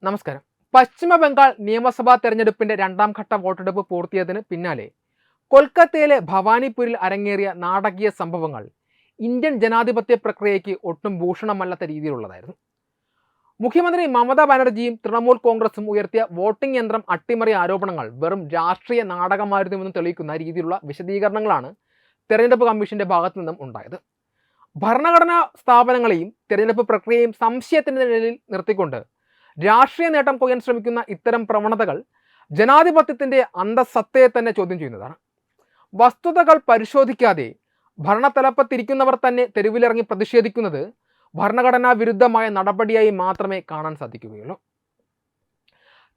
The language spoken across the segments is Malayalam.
നമസ്കാരം. പശ്ചിമ ബംഗാൾ നിയമസഭാ തെരഞ്ഞെടുപ്പിന്റെ രണ്ടാം ഘട്ട വോട്ടെടുപ്പ് പൂർത്തിയതിന് പിന്നാലെ കൊൽക്കത്തയിലെ ഭവാനിപൂരിൽ അരങ്ങേറിയ നാടകീയ സംഭവങ്ങൾ ഇന്ത്യൻ ജനാധിപത്യ പ്രക്രിയയ്ക്ക് ഒട്ടും ഭൂഷണമല്ലാത്ത രീതിയിലുള്ളതായിരുന്നു. മുഖ്യമന്ത്രി മമതാ ബാനർജിയും തൃണമൂൽ കോൺഗ്രസും ഉയർത്തിയ വോട്ടിംഗ് യന്ത്രം അട്ടിമറി ആരോപണങ്ങൾ വെറും രാഷ്ട്രീയ നാടകമായിരുന്നുവെന്ന് തെളിയിക്കുന്ന രീതിയിലുള്ള വിശദീകരണങ്ങളാണ് തെരഞ്ഞെടുപ്പ് കമ്മീഷന്റെ ഭാഗത്തു നിന്നും ഉണ്ടായത്. ഭരണഘടനാ സ്ഥാപനങ്ങളെയും തെരഞ്ഞെടുപ്പ് പ്രക്രിയയും സംശയത്തിന്റെ നിഴലിൽ നിർത്തിക്കൊണ്ട് രാഷ്ട്രീയ നേട്ടം കൊയ്യാൻ ശ്രമിക്കുന്ന ഇത്തരം പ്രവണതകൾ ജനാധിപത്യത്തിന്റെ അന്തഃസത്തയെ തന്നെ ചോദ്യം ചെയ്യുന്നതാണ്. വസ്തുതകൾ പരിശോധിക്കാതെ ഭരണത്തലപ്പത്തിരിക്കുന്നവർ തന്നെ തെരുവിലിറങ്ങി പ്രതിഷേധിക്കുന്നത് ഭരണഘടനാ വിരുദ്ധമായ നടപടിയായി മാത്രമേ കാണാൻ സാധിക്കുകയുള്ളൂ.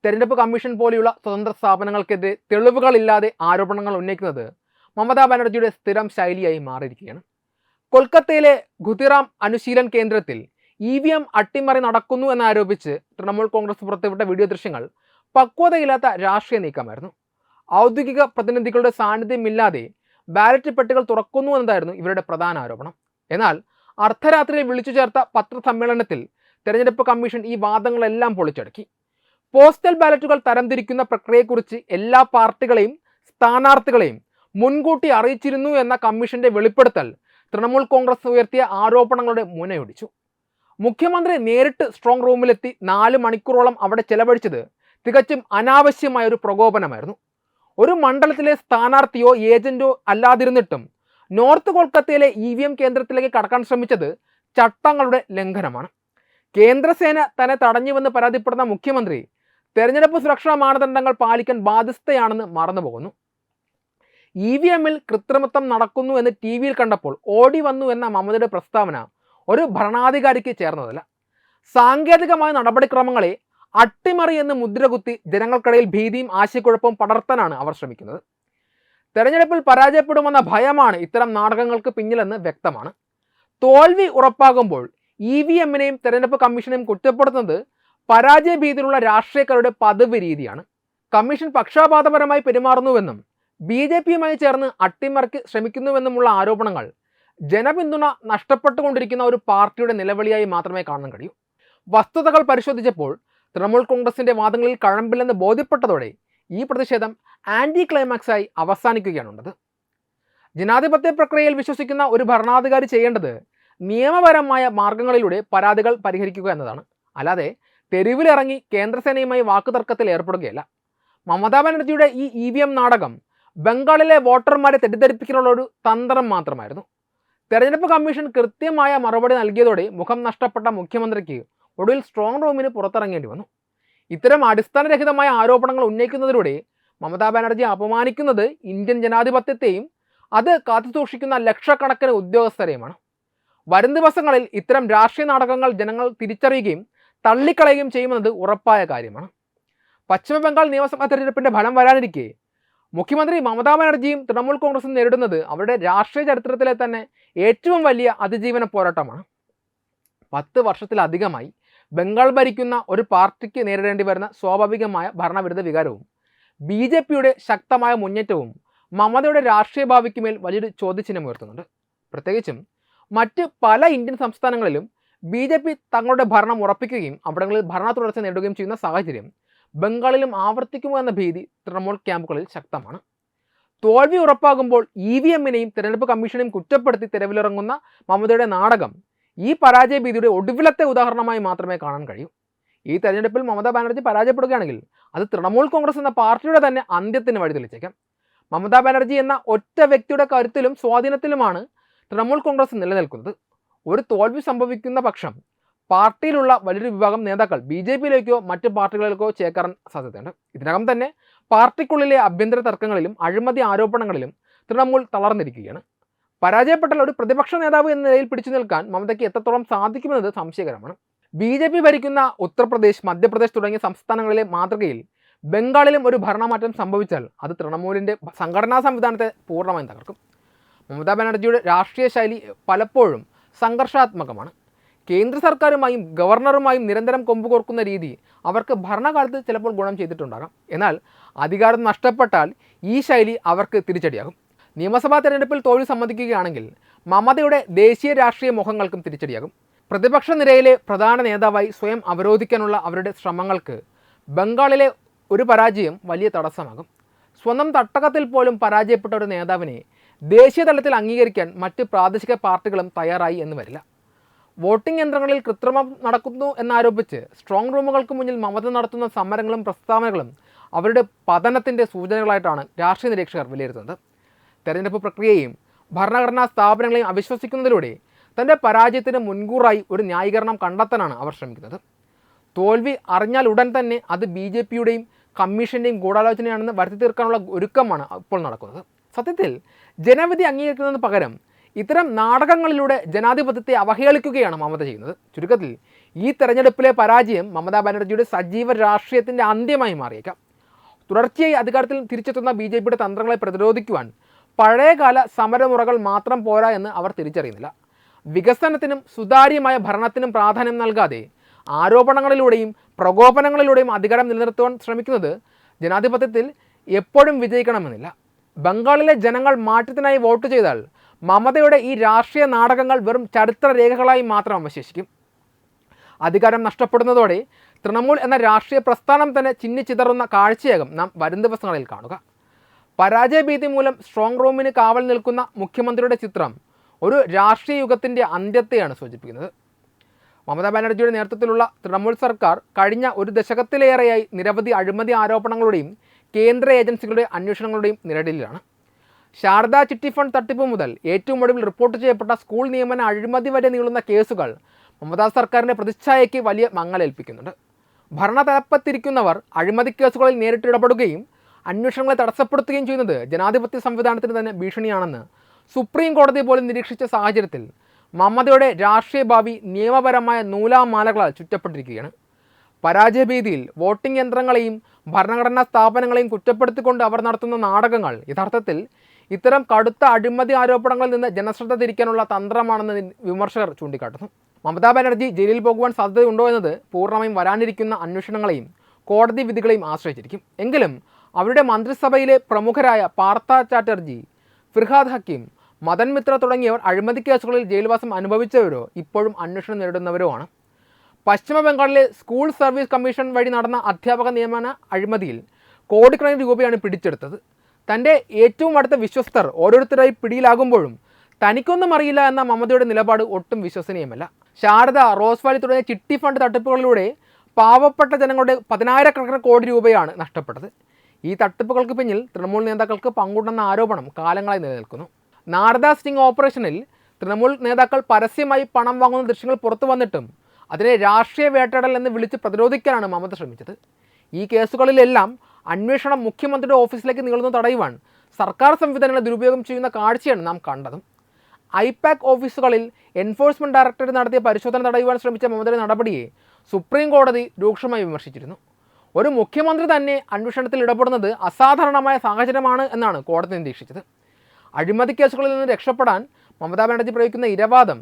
തെരഞ്ഞെടുപ്പ് കമ്മീഷൻ പോലെയുള്ള സ്വതന്ത്ര സ്ഥാപനങ്ങൾക്കെതിരെ തെളിവുകളില്ലാതെ ആരോപണങ്ങൾ ഉന്നയിക്കുന്നത് മമതാ ബാനർജിയുടെ സ്ഥിരം ശൈലിയായി മാറിയിരിക്കുകയാണ്. കൊൽക്കത്തയിലെ ഖുദിറാം അനുശീലൻ കേന്ദ്രത്തിൽ EVM അട്ടിമറി നടക്കുന്നു എന്നാരോപിച്ച് തൃണമൂൽ കോൺഗ്രസ് പുറത്തുവിട്ട വീഡിയോ ദൃശ്യങ്ങൾ പക്വതയില്ലാത്ത രാഷ്ട്രീയ നീക്കമായിരുന്നു. ഔദ്യോഗിക പ്രതിനിധികളുടെ സാന്നിധ്യമില്ലാതെ ബാലറ്റ് പെട്ടികൾ തുറക്കുന്നു എന്നതായിരുന്നു ഇവരുടെ പ്രധാന ആരോപണം. എന്നാൽ അർദ്ധരാത്രിയിൽ വിളിച്ചു ചേർത്ത പത്രസമ്മേളനത്തിൽ തെരഞ്ഞെടുപ്പ് കമ്മീഷൻ ഈ വാദങ്ങളെല്ലാം പൊളിച്ചടുക്കി. പോസ്റ്റൽ ബാലറ്റുകൾ തരംതിരിക്കുന്ന പ്രക്രിയയെക്കുറിച്ച് എല്ലാ പാർട്ടികളെയും സ്ഥാനാർത്ഥികളെയും മുൻകൂട്ടി അറിയിച്ചിരുന്നു എന്ന കമ്മീഷന്റെ വെളിപ്പെടുത്തൽ തൃണമൂൽ കോൺഗ്രസ് ഉയർത്തിയ ആരോപണങ്ങളുടെ മുനയൊടിച്ചു. മുഖ്യമന്ത്രി നേരിട്ട് സ്ട്രോങ് റൂമിലെത്തി 4 മണിക്കൂറോളം അവിടെ ചെലവഴിച്ചത് തികച്ചും അനാവശ്യമായ ഒരു പ്രകോപനമായിരുന്നു. ഒരു മണ്ഡലത്തിലെ സ്ഥാനാർത്ഥിയോ ഏജന്റോ അല്ലാതിരുന്നിട്ടും നോർത്ത് കൊൽക്കത്തയിലെ EVM കേന്ദ്രത്തിലേക്ക് കടക്കാൻ ശ്രമിച്ചത് ചട്ടങ്ങളുടെ ലംഘനമാണ്. കേന്ദ്രസേന തന്നെ തടഞ്ഞുവെന്ന് പരാതിപ്പെടുന്ന മുഖ്യമന്ത്രി തെരഞ്ഞെടുപ്പ് സുരക്ഷാ മാനദണ്ഡങ്ങൾ പാലിക്കാൻ ബാധ്യസ്ഥയാണെന്ന് മറന്നുപോകുന്നു. EVMൽ കൃത്രിമത്വം നടക്കുന്നു എന്ന് TV കണ്ടപ്പോൾ ഓടി വന്നു എന്ന മമതയുടെ പ്രസ്താവന ഒരു ഭരണാധികാരിക്ക് ചേർന്നതല്ല. സാങ്കേതികമായ നടപടിക്രമങ്ങളെ അട്ടിമറി എന്ന് മുദ്രകുത്തി ജനങ്ങൾക്കിടയിൽ ഭീതിയും ആശയക്കുഴപ്പവും പടർത്താനാണ് അവർ ശ്രമിക്കുന്നത്. തെരഞ്ഞെടുപ്പിൽ പരാജയപ്പെടുമെന്ന ഭയമാണ് ഇത്തരം നാടകങ്ങൾക്ക് പിന്നിലെന്ന് വ്യക്തമാണ്. തോൽവി ഉറപ്പാകുമ്പോൾ EVMനെയും തെരഞ്ഞെടുപ്പ് കമ്മീഷനെയും കുറ്റപ്പെടുത്തുന്നത് പരാജയ ഭീതിയിലുള്ള രാഷ്ട്രീയക്കാരുടെ പതിവ് രീതിയാണ്. കമ്മീഷൻ പക്ഷാപാതപരമായി പെരുമാറുന്നുവെന്നും BJPയുമായി ചേർന്ന് അട്ടിമറിക്ക് ശ്രമിക്കുന്നുവെന്നുമുള്ള ആരോപണങ്ങൾ ജനപിന്തുണ നഷ്ടപ്പെട്ടുകൊണ്ടിരിക്കുന്ന ഒരു പാർട്ടിയുടെ നിലവിളിയായി മാത്രമേ കാണാൻ കഴിയൂ. വസ്തുതകൾ പരിശോധിച്ചപ്പോൾ തൃണമൂൽ കോൺഗ്രസിന്റെ വാദങ്ങളിൽ കഴമ്പില്ലെന്ന് ബോധ്യപ്പെട്ടതോടെ ഈ പ്രതിഷേധം ആന്റി ക്ലൈമാക്സായി അവസാനിക്കുകയാണുള്ളത്. ജനാധിപത്യ പ്രക്രിയയിൽ വിശ്വസിക്കുന്ന ഒരു ഭരണാധികാരി ചെയ്യേണ്ടത് നിയമപരമായ മാർഗങ്ങളിലൂടെ പരാതികൾ പരിഹരിക്കുക എന്നതാണ്. അല്ലാതെ തെരുവിലിറങ്ങി കേന്ദ്രസേനയുമായി വാക്കുതർക്കത്തിൽ ഏർപ്പെടുകയല്ല. മമതാ ബാനർജിയുടെ ഈ EVM നാടകം ബംഗാളിലെ വോട്ടർമാരെ തെറ്റിദ്ധരിപ്പിക്കാനുള്ള ഒരു തന്ത്രം മാത്രമായിരുന്നു. തെരഞ്ഞെടുപ്പ് കമ്മീഷൻ കൃത്യമായ മറുപടി നൽകിയതോടെ മുഖം നഷ്ടപ്പെട്ട മുഖ്യമന്ത്രിക്ക് ഒടുവിൽ സ്ട്രോങ് റൂമിന് പുറത്തിറങ്ങേണ്ടി വന്നു. ഇത്തരം അടിസ്ഥാനരഹിതമായ ആരോപണങ്ങൾ ഉന്നയിക്കുന്നതിലൂടെ മമതാ ബാനർജി അപമാനിക്കുന്നത് ഇന്ത്യൻ ജനാധിപത്യത്തെയും അത് കാത്തുസൂക്ഷിക്കുന്ന ലക്ഷക്കണക്കിന് ഉദ്യോഗസ്ഥരെയുമാണ്. വരും ദിവസങ്ങളിൽ ഇത്തരം രാഷ്ട്രീയ നാടകങ്ങൾ ജനങ്ങൾ തിരിച്ചറിയുകയും തള്ളിക്കളയുകയും ചെയ്യുമെന്നത് ഉറപ്പായ കാര്യമാണ്. പശ്ചിമ ബംഗാൾ നിയമസഭാ തെരഞ്ഞെടുപ്പിന്റെ ഫലം വരാനിരിക്കെ മുഖ്യമന്ത്രി മമതാ ബാനർജിയും തൃണമൂൽ കോൺഗ്രസും നേരിടുന്നത് അവരുടെ രാഷ്ട്രീയ ചരിത്രത്തിലെ തന്നെ ഏറ്റവും വലിയ അതിജീവന പോരാട്ടമാണ്. 10 വർഷത്തിലധികമായി ബംഗാൾ ഭരിക്കുന്ന ഒരു പാർട്ടിക്ക് നേരിടേണ്ടി വരുന്ന സ്വാഭാവികമായ ഭരണവിരുദ്ധ വികാരവും BJPയുടെ ശക്തമായ മുന്നേറ്റവും മമതയുടെ രാഷ്ട്രീയ ഭാവിക്കുമേൽ വലിയൊരു ചോദ്യചിഹ്നം ഉയർത്തുന്നുണ്ട്. പ്രത്യേകിച്ചും മറ്റ് പല ഇന്ത്യൻ സംസ്ഥാനങ്ങളിലും BJP തങ്ങളുടെ ഭരണം ഉറപ്പിക്കുകയും അവിടങ്ങളിൽ ഭരണ തുടർച്ച നേടുകയും ചെയ്യുന്ന സാഹചര്യം ബംഗാളിലും ആവർത്തിക്കുമോ എന്ന ഭീതി തൃണമൂൽ ക്യാമ്പുകളിൽ ശക്തമാണ്. തോൽവി ഉറപ്പാകുമ്പോൾ EVMനെയും തെരഞ്ഞെടുപ്പ് കമ്മീഷനെയും കുറ്റപ്പെടുത്തി തെരുവിലിറങ്ങുന്ന മമതയുടെ നാടകം ഈ പരാജയ ഭീതിയുടെ ഒടുവിലത്തെ ഉദാഹരണമായി മാത്രമേ കാണാൻ കഴിയൂ. ഈ തെരഞ്ഞെടുപ്പിൽ മമതാ ബാനർജി പരാജയപ്പെടുകയാണെങ്കിൽ അത് തൃണമൂൽ കോൺഗ്രസ് എന്ന പാർട്ടിയുടെ തന്നെ അന്ത്യത്തിന് വഴിതെളിച്ചേക്കാം. മമതാ ബാനർജി എന്ന ഒറ്റ വ്യക്തിയുടെ കരുത്തിലും സ്വാധീനത്തിലുമാണ് തൃണമൂൽ കോൺഗ്രസ് നിലനിൽക്കുന്നത്. ഒരു തോൽവി സംഭവിക്കുന്ന പക്ഷം പാർട്ടിയിലുള്ള വലിയൊരു വിഭാഗം നേതാക്കൾ BJPയിലേക്കോ മറ്റ് പാർട്ടികളിലേക്കോ ചേക്കേറാൻ സാധ്യതയുണ്ട്. ഇതിനകം തന്നെ പാർട്ടിക്കുള്ളിലെ ആഭ്യന്തര തർക്കങ്ങളിലും അഴിമതി ആരോപണങ്ങളിലും തൃണമൂൽ തളർന്നിരിക്കുകയാണ്. പരാജയപ്പെട്ടാൽ ഒരു പ്രതിപക്ഷ നേതാവ് എന്ന നിലയിൽ പിടിച്ചു നിൽക്കാൻ മമതയ്ക്ക് എത്രത്തോളം സാധിക്കുമെന്നത് സംശയകരമാണ്. BJP ഭരിക്കുന്ന ഉത്തർപ്രദേശ്, മധ്യപ്രദേശ് തുടങ്ങിയ സംസ്ഥാനങ്ങളിലെ മാതൃകയിൽ ബംഗാളിലും ഒരു ഭരണമാറ്റം സംഭവിച്ചാൽ അത് തൃണമൂലിൻ്റെ സംഘടനാ സംവിധാനത്തെ പൂർണ്ണമായും തകർക്കും. മമതാ ബാനർജിയുടെ രാഷ്ട്രീയ ശൈലി പലപ്പോഴും സംഘർഷാത്മകമാണ്. കേന്ദ്ര സർക്കാരുമായും ഗവർണറുമായും നിരന്തരം കൊമ്പുകോർക്കുന്ന രീതി അവർക്ക് ഭരണകാലത്ത് ചിലപ്പോൾ ഗുണം ചെയ്തിട്ടുണ്ടാകാം. എന്നാൽ അധികാരം നഷ്ടപ്പെട്ടാൽ ഈ ശൈലി അവർക്ക് തിരിച്ചടിയാകും. നിയമസഭാ തെരഞ്ഞെടുപ്പിൽ തോൽവി സമ്മതിക്കുകയാണെങ്കിൽ മമതയുടെ ദേശീയ രാഷ്ട്രീയ മോഹങ്ങൾക്കും തിരിച്ചടിയാകും. പ്രതിപക്ഷ നിരയിലെ പ്രധാന നേതാവായി സ്വയം അവരോധിക്കാനുള്ള അവരുടെ ശ്രമങ്ങൾക്ക് ബംഗാളിലെ ഒരു പരാജയം വലിയ തടസ്സമാകും. സ്വന്തം തട്ടകത്തിൽ പോലും പരാജയപ്പെട്ട ഒരു നേതാവിനെ ദേശീയ തലത്തിൽ അംഗീകരിക്കാൻ മറ്റ് പ്രാദേശിക പാർട്ടികളും തയ്യാറായി എന്ന് വരില്ല. വോട്ടിംഗ് യന്ത്രങ്ങളിൽ കൃത്രിമം നടക്കുന്നു എന്നാരോപിച്ച് സ്ട്രോങ് റൂമുകൾക്ക് മുന്നിൽ മമത നടത്തുന്ന സമരങ്ങളും പ്രസ്താവനകളും അവരുടെ പതനത്തിൻ്റെ സൂചനകളായിട്ടാണ് രാഷ്ട്രീയ നിരീക്ഷകർ വിലയിരുത്തുന്നത്. തെരഞ്ഞെടുപ്പ് പ്രക്രിയയും ഭരണഘടനാ സ്ഥാപനങ്ങളെയും അവിശ്വസിക്കുന്നതിലൂടെ തൻ്റെ പരാജയത്തിന് മുൻകൂറായി ഒരു ന്യായീകരണം കണ്ടെത്താനാണ് അവർ ശ്രമിക്കുന്നത്. തോൽവി അറിഞ്ഞാൽ ഉടൻ തന്നെ അത് BJPയുടെയും കമ്മീഷൻ്റെയും ഗൂഢാലോചനയാണെന്ന് വരുത്തി തീർക്കാനുള്ള ഒരുക്കമാണ് ഇപ്പോൾ നടക്കുന്നത്. സത്യത്തിൽ ജനവിധി അംഗീകരിക്കുന്നതിന് പകരം ഇത്തരം നാടകങ്ങളിലൂടെ ജനാധിപത്യത്തെ അവഹേളിക്കുകയാണ് മമത ചെയ്യുന്നത്. ചുരുക്കത്തിൽ ഈ തെരഞ്ഞെടുപ്പിലെ പരാജയം മമതാ ബാനർജിയുടെ സജീവ രാഷ്ട്രീയത്തിൻ്റെ അന്ത്യമായി മാറിയേക്കാം. തുടർച്ചയായി അധികാരത്തിൽ തിരിച്ചെത്തുന്ന BJPയുടെ തന്ത്രങ്ങളെ പ്രതിരോധിക്കുവാൻ പഴയകാല സമരമുറകൾ മാത്രം പോരാ എന്ന് അവർ തിരിച്ചറിയുന്നില്ല. വികസനത്തിനും സുതാര്യമായ ഭരണത്തിനും പ്രാധാന്യം നൽകാതെ ആരോപണങ്ങളിലൂടെയും പ്രകോപനങ്ങളിലൂടെയും അധികാരം നിലനിർത്തുവാൻ ശ്രമിക്കുന്നത് ജനാധിപത്യത്തിൽ എപ്പോഴും വിജയിക്കണമെന്നില്ല. ബംഗാളിലെ ജനങ്ങൾ മാറ്റത്തിനായി വോട്ട് ചെയ്താൽ മമതയുടെ ഈ രാഷ്ട്രീയ നാടകങ്ങൾ വെറും ചരിത്രരേഖകളായി മാത്രം അവശേഷിക്കും. അധികാരം നഷ്ടപ്പെടുന്നതോടെ തൃണമൂൽ എന്ന രാഷ്ട്രീയ പ്രസ്ഥാനം തന്നെ ചിന്നിച്ചിതറുന്ന കാഴ്ചയാകും നാം വരും ദിവസങ്ങളിൽ കാണുക. പരാജയ ഭീതി മൂലം സ്ട്രോങ് റൂമിന് കാവൽ നിൽക്കുന്ന മുഖ്യമന്ത്രിയുടെ ചിത്രം ഒരു രാഷ്ട്രീയ യുഗത്തിൻ്റെ അന്ത്യത്തെയാണ് സൂചിപ്പിക്കുന്നത്. മമതാ ബാനർജിയുടെ നേതൃത്വത്തിലുള്ള തൃണമൂൽ സർക്കാർ കഴിഞ്ഞ ഒരു ദശകത്തിലേറെയായി നിരവധി അഴിമതി ആരോപണങ്ങളുടെയും കേന്ദ്ര ഏജൻസികളുടെ അന്വേഷണങ്ങളുടെയും നിഴലിലാണ്. ശാരദാ ചിട്ടി ഫണ്ട് തട്ടിപ്പ് മുതൽ ഏറ്റവും ഒടുവിൽ റിപ്പോർട്ട് ചെയ്യപ്പെട്ട സ്കൂൾ നിയമന അഴിമതി വരെ നീളുന്ന കേസുകൾ മമതാ സർക്കാരിൻ്റെ പ്രതിച്ഛായയ്ക്ക് വലിയ മങ്ങലേൽപ്പിക്കുന്നുണ്ട്. ഭരണതലപ്പത്തിരിക്കുന്നവർ അഴിമതി കേസുകളിൽ നേരിട്ട് ഇടപെടുകയും അന്വേഷണങ്ങളെ തടസ്സപ്പെടുത്തുകയും ചെയ്യുന്നത് ജനാധിപത്യ സംവിധാനത്തിന് തന്നെ ഭീഷണിയാണെന്ന് സുപ്രീം കോടതി പോലും നിരീക്ഷിച്ച സാഹചര്യത്തിൽ മമതയുടെ രാഷ്ട്രീയ ഭാവി നിയമപരമായ നൂലാമാലകളാൽ ചുറ്റപ്പെട്ടിരിക്കുകയാണ്. പരാജയഭീതിയിൽ വോട്ടിംഗ് യന്ത്രങ്ങളെയും ഭരണഘടനാ സ്ഥാപനങ്ങളെയും കുറ്റപ്പെടുത്തിക്കൊണ്ട് അവർ നടത്തുന്ന നാടകങ്ങൾ യഥാർത്ഥത്തിൽ ഇത്തരം കടുത്ത അഴിമതി ആരോപണങ്ങളിൽ നിന്ന് ജനശ്രദ്ധ തിരിക്കാനുള്ള തന്ത്രമാണെന്ന് വിമർശകർ ചൂണ്ടിക്കാട്ടുന്നു. മമതാ ബാനർജി ജയിലിൽ പോകുവാൻ സാധ്യതയുണ്ടോ എന്നത് പൂർണ്ണമായും വരാനിരിക്കുന്ന അന്വേഷണങ്ങളെയും കോടതി വിധികളെയും ആശ്രയിച്ചിരിക്കും. എങ്കിലും അവരുടെ മന്ത്രിസഭയിലെ പ്രമുഖരായ പാർത്ഥ ചാറ്റർജി, ഫിർഹാദ് ഹക്കീം, മദൻ മിത്ര തുടങ്ങിയവർ അഴിമതി കേസുകളിൽ ജയിൽവാസം അനുഭവിച്ചവരോ ഇപ്പോഴും അന്വേഷണം നേരിടുന്നവരോ ആണ്. പശ്ചിമ ബംഗാളിലെ സ്കൂൾ സർവീസ് കമ്മീഷൻ വഴി നടന്ന അധ്യാപക നിയമന അഴിമതിയിൽ കോടിക്കണക്കിന് രൂപയാണ് പിടിച്ചെടുത്തത്. തൻ്റെ ഏറ്റവും അടുത്ത വിശ്വസ്തർ ഓരോരുത്തരായി പിടിയിലാകുമ്പോഴും തനിക്കൊന്നും അറിയില്ല എന്ന മമതയുടെ നിലപാട് ഒട്ടും വിശ്വസനീയമല്ല. ശാരദ, റോസ് വാലി തുടങ്ങിയ ചിട്ടി ഫണ്ട് തട്ടിപ്പുകളിലൂടെ പാവപ്പെട്ട ജനങ്ങളുടെ 10,000 കോടി രൂപയാണ് നഷ്ടപ്പെട്ടത്. ഈ തട്ടിപ്പുകൾക്ക് പിന്നിൽ തൃണമൂൽ നേതാക്കൾക്ക് പങ്കുണ്ടെന്ന ആരോപണം കാലങ്ങളായി നിലനിൽക്കുന്നു. നാരദ സ്റ്റിംഗ് ഓപ്പറേഷനിൽ തൃണമൂൽ നേതാക്കൾ പരസ്യമായി പണം വാങ്ങുന്ന ദൃശ്യങ്ങൾ പുറത്തു വന്നിട്ടും അതിനെ രാഷ്ട്രീയ വേട്ടയാടൽ എന്ന് വിളിച്ച് പ്രതിരോധിക്കാനാണ് മമത ശ്രമിച്ചത്. ഈ കേസുകളിലെല്ലാം അന്വേഷണം മുഖ്യമന്ത്രിയുടെ ഓഫീസിലേക്ക് നീളുന്നത് തടയുവാൻ സർക്കാർ സംവിധാനങ്ങളെ ദുരുപയോഗം ചെയ്യുന്ന കാഴ്ചയാണ് നാം കണ്ടതും. ഐപാക് ഓഫീസുകളിൽ എൻഫോഴ്സ്മെൻറ്റ് ഡയറക്ടറേറ്റ് നടത്തിയ പരിശോധന തടയുവാൻ ശ്രമിച്ച മമതയുടെ നടപടിയെ സുപ്രീം കോടതി രൂക്ഷമായി വിമർശിച്ചിരുന്നു. ഒരു മുഖ്യമന്ത്രി തന്നെ അന്വേഷണത്തിൽ ഇടപെടുന്നത് അസാധാരണമായ സാഹചര്യമാണ് എന്നാണ് കോടതി നിരീക്ഷിച്ചത്. അഴിമതി കേസുകളിൽ നിന്ന് രക്ഷപ്പെടാൻ മമതാ ബാനർജി പ്രയോഗിക്കുന്ന ഇരവാദം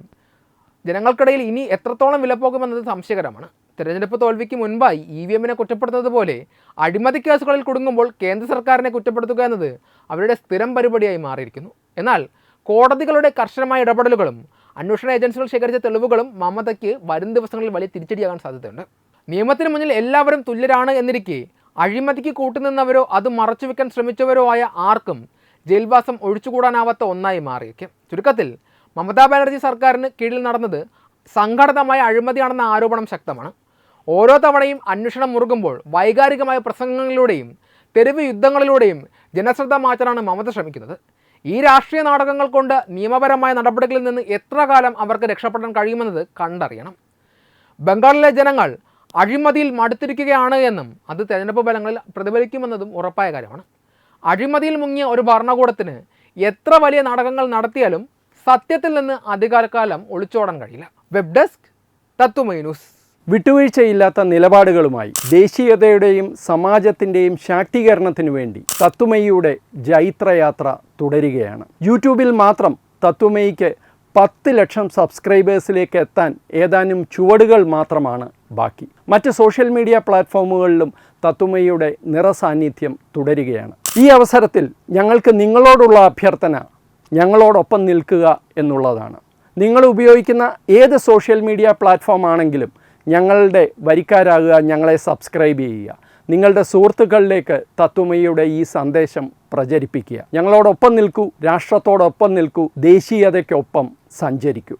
ജനങ്ങൾക്കിടയിൽ ഇനി എത്രത്തോളം വിലപ്പോകുമെന്നത് സംശയകരമാണ്. തിരഞ്ഞെടുപ്പ് തോൽവിക്ക് മുൻപായി EVMനെ കുറ്റപ്പെടുത്തുന്നത് പോലെ അഴിമതി കേസുകളിൽ കുടുങ്ങുമ്പോൾ കേന്ദ്ര സർക്കാരിനെ കുറ്റപ്പെടുത്തുക എന്നത് അവരുടെ സ്ഥിരം പരിപാടിയായി മാറിയിരിക്കുന്നു. എന്നാൽ കോടതികളുടെ കർശനമായ ഇടപെടലുകളും അന്വേഷണ ഏജൻസികൾ ശേഖരിച്ച തെളിവുകളും മമതയ്ക്ക് വരും ദിവസങ്ങളിൽ വലിയ തിരിച്ചടിയാകാൻ സാധ്യതയുണ്ട്. നിയമത്തിന് മുന്നിൽ എല്ലാവരും തുല്യരാണ് എന്നിരിക്കെ അഴിമതിക്ക് കൂട്ടുനിന്നവരോ അത് മറച്ചുവെക്കാൻ ശ്രമിച്ചവരോ ആയ ആർക്കും ജയിൽവാസം ഒഴിച്ചുകൂടാനാവാത്ത ഒന്നായി മാറിയേക്കും. ചുരുക്കത്തിൽ മമതാ ബാനർജി സർക്കാരിന് കീഴിൽ നടന്നത് സംഘടിതമായ അഴിമതിയാണെന്ന ആരോപണം ശക്തമാണ്. ഓരോ തവണയും അന്വേഷണം മുറുകുമ്പോൾ വൈകാരികമായ പ്രസംഗങ്ങളിലൂടെയും തെരുവ് യുദ്ധങ്ങളിലൂടെയും ജനശ്രദ്ധ മാറ്റാനാണ് മമത ശ്രമിക്കുന്നത്. ഈ രാഷ്ട്രീയ നാടകങ്ങൾ കൊണ്ട് നിയമപരമായ നടപടികളിൽ നിന്ന് എത്ര കാലം അവർക്ക് രക്ഷപ്പെടാൻ കഴിയുമെന്നത് കണ്ടറിയണം. ബംഗാളിലെ ജനങ്ങൾ അഴിമതിയിൽ മടുത്തിരിക്കുകയാണ് എന്നും അത് തെരഞ്ഞെടുപ്പ് ഫലങ്ങളിൽ പ്രതിഫലിക്കുമെന്നതും ഉറപ്പായ കാര്യമാണ്. അഴിമതിയിൽ മുങ്ങിയ ഒരു ഭരണകൂടത്തിന് എത്ര വലിയ നാടകങ്ങൾ നടത്തിയാലും സത്യത്തിൽ നിന്ന് അധികാരകാലം ഒളിച്ചോടാൻ കഴിയില്ല. വെബ് ഡെസ്ക് തത്തുമൈ ന്യൂസ്. വിട്ടുവീഴ്ചയില്ലാത്ത നിലപാടുകളുമായി ദേശീയതയുടെയും സമാജത്തിൻ്റെയും ശാക്തീകരണത്തിനു വേണ്ടി തത്തുമയിയുടെ ജൈത്രയാത്ര തുടരുകയാണ്. യൂട്യൂബിൽ മാത്രം തത്തുമയിക്ക് 10 ലക്ഷം സബ്സ്ക്രൈബേഴ്സിലേക്ക് എത്താൻ ഏതാനും ചുവടുകൾ മാത്രമാണ് ബാക്കി. മറ്റ് സോഷ്യൽ മീഡിയ പ്ലാറ്റ്ഫോമുകളിലും തത്തുമയിയുടെ നിറസാന്നിധ്യം തുടരുകയാണ്. ഈ അവസരത്തിൽ ഞങ്ങൾക്ക് നിങ്ങളോടുള്ള അഭ്യർത്ഥന ഞങ്ങളോടൊപ്പം നിൽക്കുക എന്നുള്ളതാണ്. നിങ്ങൾ ഉപയോഗിക്കുന്ന ഏത് സോഷ്യൽ മീഡിയ പ്ലാറ്റ്ഫോം ആണെങ്കിലും ഞങ്ങളുടെ വരിക്കാരാകുക, ഞങ്ങളെ സബ്സ്ക്രൈബ് ചെയ്യുക. നിങ്ങളുടെ സുഹൃത്തുക്കളിലേക്ക് തത്വമയിയുടെ ഈ സന്ദേശം പ്രചരിപ്പിക്കുക. ഞങ്ങളോടൊപ്പം നിൽക്കൂ, രാഷ്ട്രത്തോടൊപ്പം നിൽക്കൂ, ദേശീയതയ്ക്കൊപ്പം സഞ്ചരിക്കൂ.